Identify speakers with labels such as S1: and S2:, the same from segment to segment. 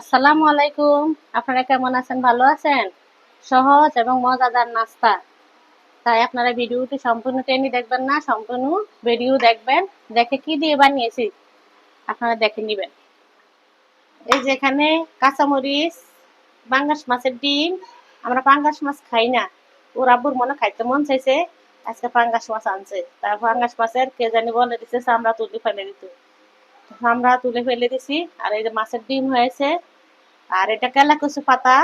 S1: আসসালামু আলাইকুম। আপনারা কেমন আছেন? ভালো আছেন? সহজ এবং মজাদার নাস্তা। তাই আপনারা ভিডিওটি সম্পূর্ণ টেনে দেখবেন না, সম্পূর্ণ ভিডিও দেখবেন। দেখে কি দিয়ে বানিয়েছি আপনারা দেখে নিবেন। এই যে এখানে কাঁচামরিচ, পাঙ্গাস মাছের ডিম। আমরা পাঙ্গাস মাছ খাই না। ওর আব্বুর মনে খাইতে মন চাইছে, আজকে পাঙ্গাস মাছ আনছে। তার পাঙ্গাস মাছের কে জানি বলে দিছে চামড়া তুলে ফেলে দিত। চামড়া তুলে ফেলে দিছি। আর এই যে মাছের ডিম হয়েছে। আর এটা কেলা কচু পাতা,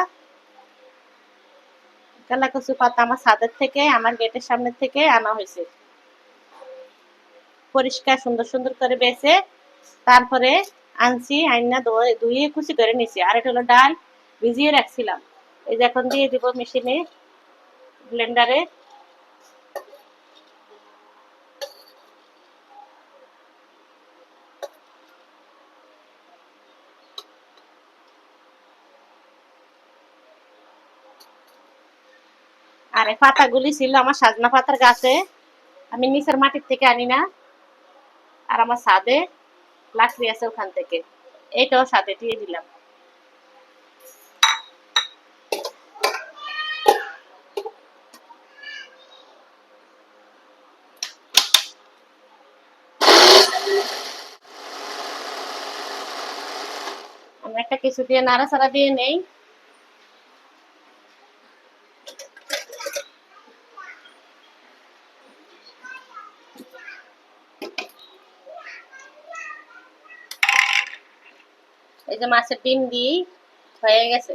S1: কেলা কচু পাতা আমার ছাদের থেকে, আমার গেটের সামনে থেকে আনা হয়েছে। পরিষ্কার সুন্দর সুন্দর করে বেছে তারপরে আনছি, আইনা ধুয়ে কুচি করে নিছি। আর এটা হলো ডাল, ভিজিয়ে রাখছিলাম। এই যে এখন দিয়ে দিব মেশিনে, ব্লেন্ডারে। আর এই পাতাগুলি ছিল আমার সাজনা পাতার গাছে, আমি নিচের মাটির থেকে আনি না। আর আমার ছাদে লাকড়ি আছে ওখান থেকে, এইটাও সাথে দিয়ে দিলাম। আমি একটা কিছু দিয়ে নাড়াচাড়া দিয়ে নেই। এই যে মাছের ডিম দিয়ে হয়ে গেছে।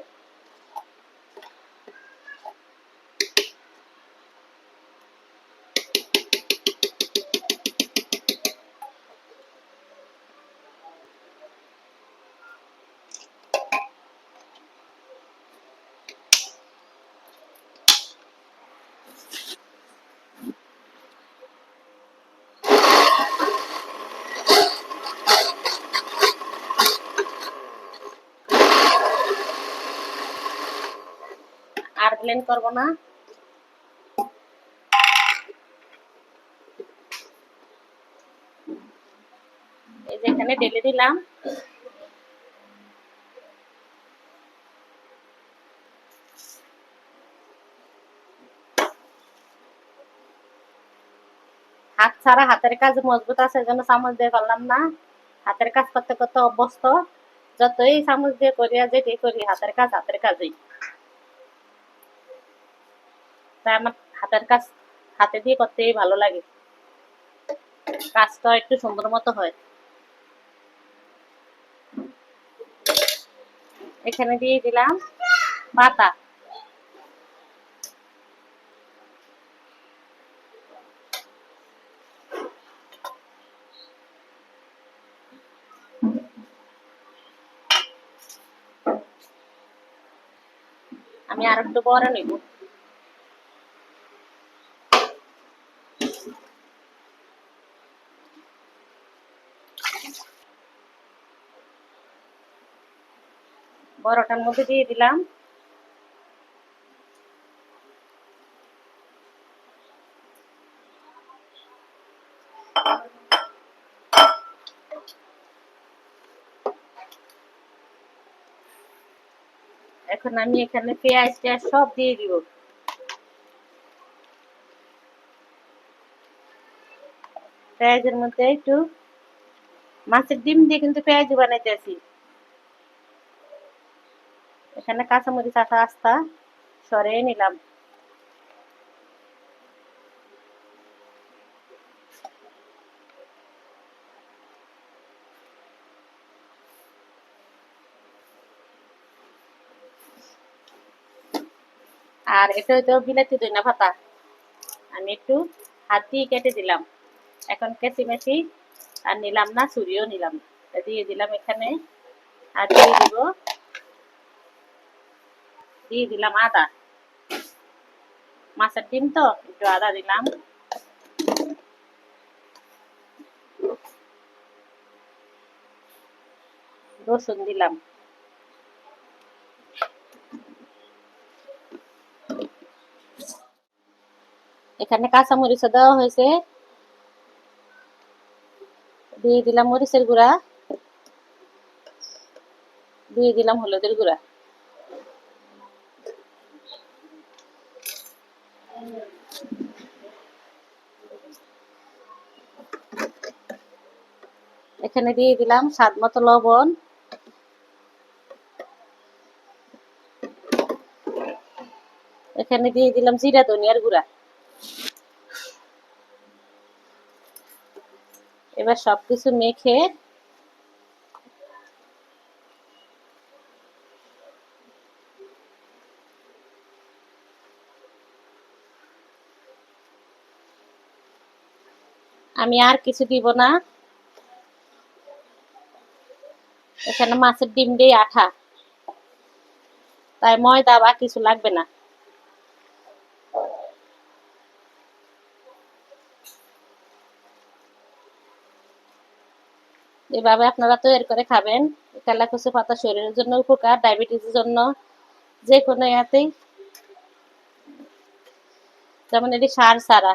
S1: আর ব্লেন্ড করবো না। এই যে এখানে ঢেলে দিলাম। হাত ছাড়া হাতের কাজ মজবুত আছে, এই জন্য চামচ দিয়ে করলাম না। হাতের কাজ করতে করতে অভ্যস্ত, যতই চামচ দিয়ে করি আর যেটি করি, হাতের কাজ হাতের কাজই। তাই আমার হাতের কাজ হাতে দিয়ে করতেই ভালো লাগে, কাজটা একটু সুন্দর মতো হয়। এখানে দিয়ে দিলাম পাতা। আমি আর একটু বড় নিব। বড়টার মধ্যে দিয়ে দিলাম। এখন আমি এখানে পেঁয়াজ টেয়াজ সব দিয়ে দিব। পেঁয়াজের মধ্যে একটু মাছের ডিম দিয়ে কিন্তু পেঁয়াজ বানাইতেছি। এখানে কাঁচামরিচ আস্তা আস্তা সরিয়ে নিলাম। আর এটা হয়তো বিলাতি ধনিয়া পাতা, আমি একটু হাত দিয়ে কেটে দিলাম। এখন কেচি মেচি আর নিলাম না, ছুরিও নিলাম না, দিয়ে দিলাম এখানে। আর দিয়ে দিলাম আদা। মাছের ডিম তো একটু আদা দিলাম। রসুন দিলাম। এখানে কাঁচামরিচও দেওয়া হয়েছে, দিয়ে দিলাম মরিচের গুঁড়া। দিয়ে দিলাম হলুদের গুঁড়া। এখানে দিয়ে দিলাম স্বাদ মতো লবণ। এখানে দিয়ে দিলাম জিরা ধনিয়ার গুঁড়া। এবার সবকিছু মেখে আমি আর কিছু দিব না। এখানে মাছের ডিম দিয়ে আঠা, তাই ময়দা বা কিছু লাগবে না। এভাবে আপনারা তৈরি করে খাবেন। তেলাকুচি পাতা শরীরের জন্য উপকার, ডায়াবেটিসের জন্য, যে কোনো ইয়াতেই। যেমন এটি সার ছাড়া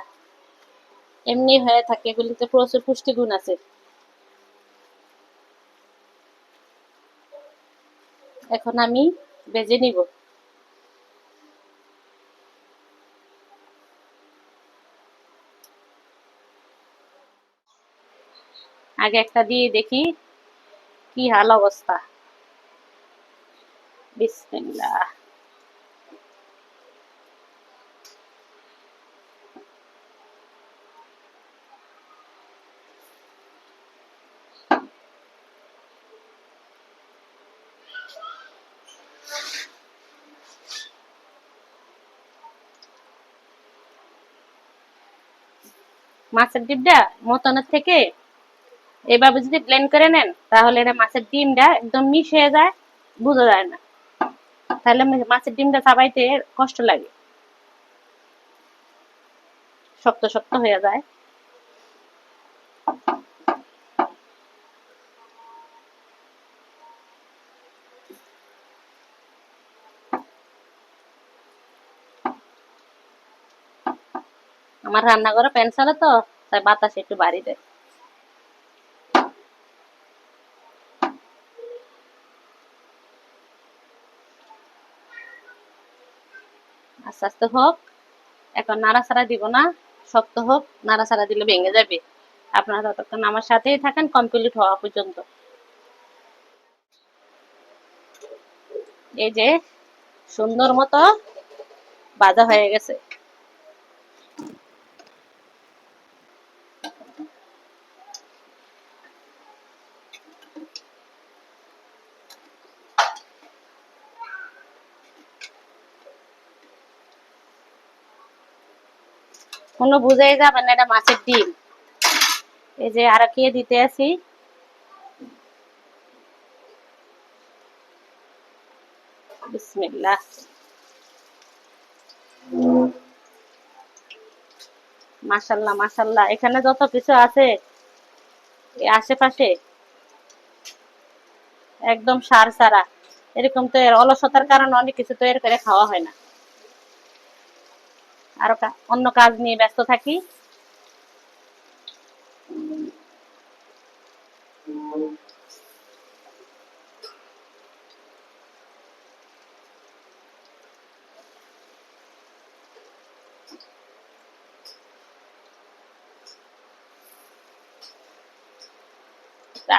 S1: এমনি হয়ে থাকে, এগুলিতে প্রচুর পুষ্টিগুণ আছে। এখন আমি ভেজে নিব। আগে একটা দিয়ে দেখি কি হাল অবস্থা। বিসমিল্লাহ। মাছের ডিমটা মতনের থেকে এভাবে যদি ব্লেন্ড করে নেন, তাহলে এটা মাছের ডিমটা একদম মিশে যায়, বোঝা যায় না। তাহলে মাছের ডিমটা চাবাইতে কষ্ট লাগে, শক্ত শক্ত হয়ে যায়। আমার রান্নাঘরে ফ্যান চলে তো, তাই বাতাস একটু বাড়ি দেয়। আস্তে আস্তে হোক, এখন নাড়াচাড়া দিব না, শক্ত হোক। নাড়াচাড়া দিলে ভেঙে যাবে। আপনারা ততক্ষণ আমার সাথেই থাকেন কমপ্লিট হওয়া পর্যন্ত। এই যে সুন্দর মতো ভাজা হয়ে গেছে। কোনো বুঝাই যাবে না এটা মাছের ডিম। এই যে আর কি দিতে আছি, বিসমিল্লাহ। মাশাল্লাহ মাশাল্লাহ, এখানে যত কিছু আছে আশেপাশে একদম সার ছাড়া। এরকম তো অলসতার কারণে অনেক কিছু তৈরি করে খাওয়া হয় না, আরো অন্য কাজ নিয়ে ব্যস্ত থাকি।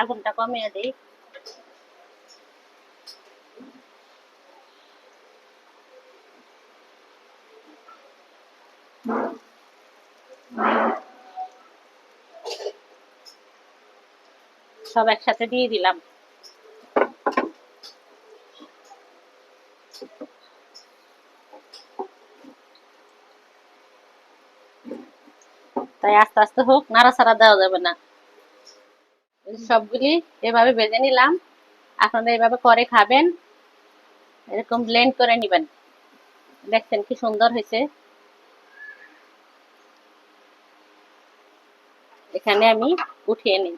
S1: আগুনটা কমিয়ে দিই। সব একসাথে দিয়ে দিলাম। তাই আস্তে আস্তে হোক, নাড়াচাড়া দেওয়া যাবে না। সবগুলি এভাবে ভেজে নিলাম। আপনারা এভাবে করে খাবেন, এরকম ব্লেন্ড করে নিবেন। দেখছেন কি সুন্দর হয়েছে। এখানে আমি উঠিয়ে নিই।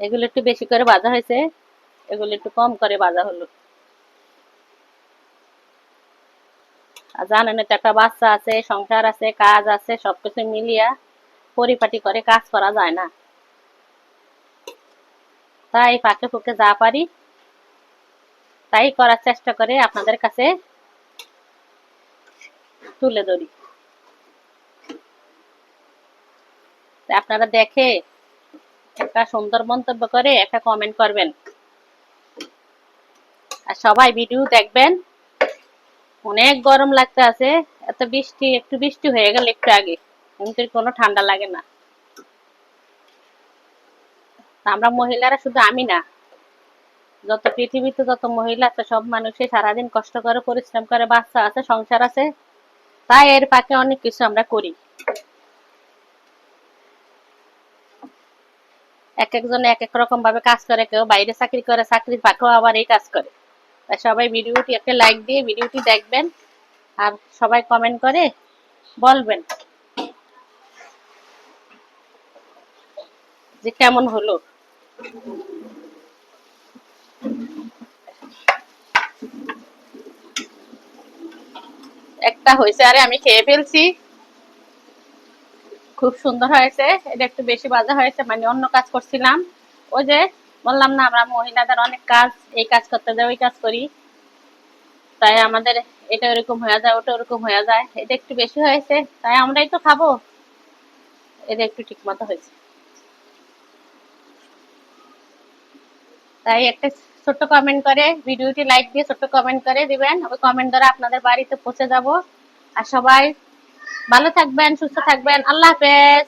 S1: এগুলো একটু বেশি করে ভাজা হয়েছে, এগুলো একটু কম করে ভাজা হলো। আর জানেন তো, একটা বাচ্চা আছে, সংসার আছে, কাজ আছে, সবকিছু মিলিয়া পরিপাটি করে কাজ করা যায় না। তাই ফাঁকে ফুঁকে যা পারি তাই করার চেষ্টা করে আপনাদের কাছে তুলে ধরি। আপনারা দেখে একটা সুন্দর মন্তব্য করে একটা কমেন্ট করবেন, আর সবাই ভিডিও দেখবেন। অনেক গরম লাগতে আছে, এত বৃষ্টি, একটু বৃষ্টি হয়ে গেল একটু আগে, কিন্তু কোনো ঠান্ডা লাগে না। আমরা মহিলারা, শুধু আমি না, যত পৃথিবীতে যত মহিলা আছে সব মানুষই সারাদিন কষ্ট করে পরিশ্রম করে, বাচ্চা আছে, সংসার আছে, তাই এর ফাঁকে অনেক কিছু আমরা করি। এক একজনে এক এক রকম ভাবে কাজ করে, কেউ বাইরে চাকরি করে, চাকরির ফাঁকেও আবার এই কাজ করে। তাই সবাই ভিডিওটি একটা লাইক দিয়ে ভিডিওটি দেখবেন, আর সবাই কমেন্ট করে বলবেন যে কেমন হলো। একটা হয়েছে, আরে আমি খেয়ে ফেলছি, খুব সুন্দর হয়েছে। এটা একটু বেশি ভাজা হয়েছে, মানে অন্য কাজ করছিলাম। ওই যে বললাম না, আমরা মহিলাদের অনেক কাজ, এই কাজ করতে যাই ওই কাজ করি, তাই আমাদের এটা ওরকম হয়ে যায়, ওটা ওরকম হয়ে যায়। এটা একটু বেশি হয়েছে, তাই আমরাই তো খাবো, এটা একটু ঠিক মতো হয়েছে। তাই একটা ছোট্ট কমেন্ট করে, ভিডিওটি লাইক দিয়ে ছোট্ট কমেন্ট করে দিবেন, ওই কমেন্ট দ্বারা আপনাদের বাড়িতে পৌঁছে যাব। আর সবাই ভালো থাকবেন, সুস্থ থাকবেন। আল্লাহ হাফেজ।